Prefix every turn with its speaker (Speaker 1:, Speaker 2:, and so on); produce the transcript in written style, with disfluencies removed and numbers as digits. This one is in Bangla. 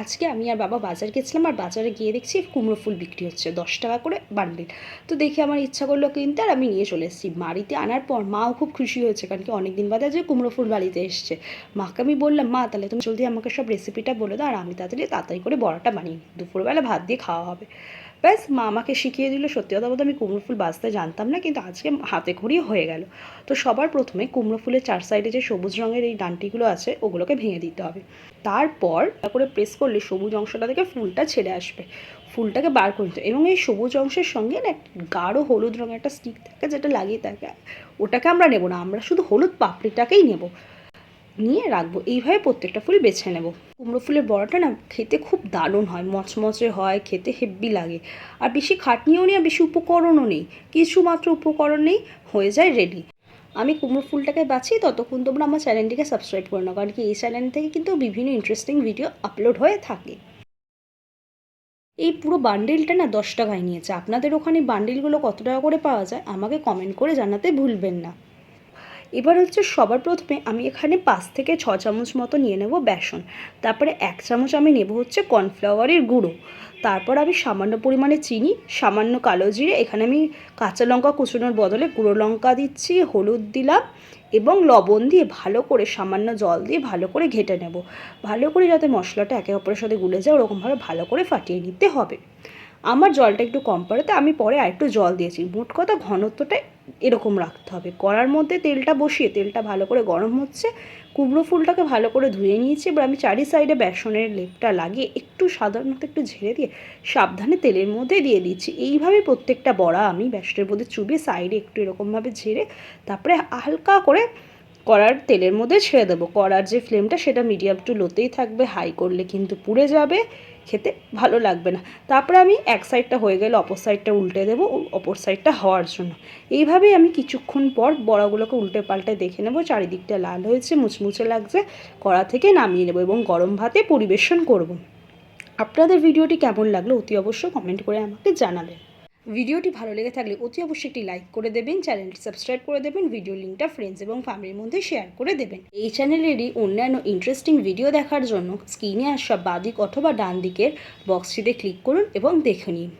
Speaker 1: আজকে আমি আর বাবা বাজার গেছিলাম, আর বাজারে গিয়ে দেখছি কুমড়ো ফুল বিক্রি হচ্ছে 10 টাকা করে বান্ডিল। তো দেখে আমার ইচ্ছা করলো কিনতে, আর আমি নিয়ে চলে এসেছি। বাড়িতে আনার পর মাও খুব খুশি হয়েছে, কারণ কি অনেক দিন বাদে আজকে কুমড়ো ফুল বাড়িতে এসছে। মাকে আমি বললাম, মা তাহলে তুমি জলদি আমাকে সব রেসিপিটা বলে দাও, আর আমি তাড়াতাড়ি করে বড়াটা বানিয়ে নিই, দুপুরবেলা ভাত দিয়ে খাওয়া হবে। ব্যাস মা আমাকে শিখিয়ে দিল। সত্যি কথা বলতে আমি কুমড়ো ফুল বাছতে জানতাম না, কিন্তু আজকে হাতে খড়িয়ে হয়ে গেল। তো সবার প্রথমে কুমড়ো ফুলের 4 সাইডে যে সবুজ রঙের এই ডাঁটিগুলো আছে ওগুলোকে ভেঙে দিতে হবে। তারপর করে প্রেস করলে সবুজ অংশটা থেকে ফুলটা ছেড়ে আসবে। ফুলটাকে বার করে দিতে, এবং এই সবুজ অংশের সঙ্গে না গাঢ় হলুদ রঙের একটা স্টিক থাকে যেটা লাগিয়ে থাকে, ওটাকে আমরা নেব না, আমরা শুধু হলুদ পাপড়িটাকেই নেব, নিয়ে রাখবো। এইভাবে প্রত্যেকটা ফুল বেছে নেব। কুমড়ো ফুলের বড়াটা না খেতে খুব দারুণ হয়, মচমচে হয়, খেতে হেব্বি লাগে। আর বেশি খাটনিও নেই, আর বেশি উপকরণও নেই, কিছু মাত্র উপকরণ নেই, হয়ে যায় রেডি। আমি কুমড়ো ফুলটাকে বাছি, ততক্ষণ তোমরা আমার চ্যানেলটিকে সাবস্ক্রাইব করে নাও, কারণ কি এই চ্যানেল থেকে কিন্তু বিভিন্ন ইন্টারেস্টিং ভিডিও আপলোড হয়ে থাকে। এই পুরো বান্ডিলটা না 10 টাকায় নিয়েছে। আপনাদের ওখানে বান্ডিলগুলো কত টাকা করে পাওয়া যায় আমাকে কমেন্ট করে জানাতে ভুলবেন না। এবার হচ্ছে সবার প্রথমে আমি এখানে 5 থেকে 6 চামচ মতো নিয়ে নেব বেসন। তারপরে 1 চামচ আমি নেব হচ্ছে কর্নফ্লাওয়ারের গুঁড়ো। তারপর আমি সামান্য পরিমাণে চিনি, সামান্য কালো জিরে, এখানে আমি কাঁচা লঙ্কা কুচোনোর বদলে গুঁড়ো লঙ্কা দিচ্ছি, হলুদ দিলাম এবং লবণ দিয়ে ভালো করে সামান্য জল দিয়ে ভালো করে ঘেটে নেব। ভালো করে যাতে মশলাটা একে অপরের সাথে গুলে যায় ওরকমভাবে ভালো করে ফাটিয়ে নিতে হবে। আমার জলটা একটু কম পড়ে, আমি পরে আর একটু জল দিয়েছি। মোট কথা ঘনত্বটা এরকম রাখতে হবে। কড়ার মধ্যে তেলটা বসিয়ে তেলটা ভালো করে গরম হচ্ছে। কুমড়ো ফুলটাকে ভালো করে ধুয়ে নিয়েছি। এবার আমি চারি সাইডে বেসনের লেপটা লাগিয়ে একটু সাধারণত একটু ঝেড়ে দিয়ে সাবধানে তেলের মধ্যে দিয়ে দিচ্ছি। এইভাবে প্রত্যেকটা বড়া আমি বেসনের মধ্যে চুবিয়ে সাইডে একটু এরকমভাবে ঝেড়ে তারপরে হালকা করে কড়ার তেলের মধ্যে ছেড়ে দেবো। কড়ার যে ফ্লেমটা সেটা মিডিয়াম টু লোতেই থাকবে, হাই করলে কিন্তু পুড়ে যাবে, খেতে ভালো লাগবে না। তারপরে আমি এক সাইডটা হয়ে গেলে অপর সাইডটা উল্টে দেবো অপর সাইডটা হওয়ার জন্য। এইভাবেই আমি কিছুক্ষণ পর বড়াগুলোকে উল্টে পাল্টে দেখে নেবো চারিদিকটা লাল হয়েছে, মুচমুচে লাগছে, কড়া থেকে নামিয়ে নেবো এবং গরম ভাতে পরিবেশন করব। আপনাদের ভিডিওটি কেমন লাগলো অতি অবশ্যই কমেন্ট করে আমাকে জানাবেন। ভিডিওটি ভালো লেগে থাকলে অতি অবশ্যই একটি লাইক করে দেবেন, চ্যানেলটি সাবস্ক্রাইব করে দেবেন, ভিডিও লিঙ্কটা ফ্রেন্ডস এবং ফ্যামিলির মধ্যে শেয়ার করে দেবেন। এই চ্যানেলেরই অন্যান্য ইন্টারেস্টিং ভিডিও দেখার জন্য স্ক্রিনে আসা বাদিক অথবা ডান দিকের বক্সটিতে ক্লিক করুন এবং দেখে নিন।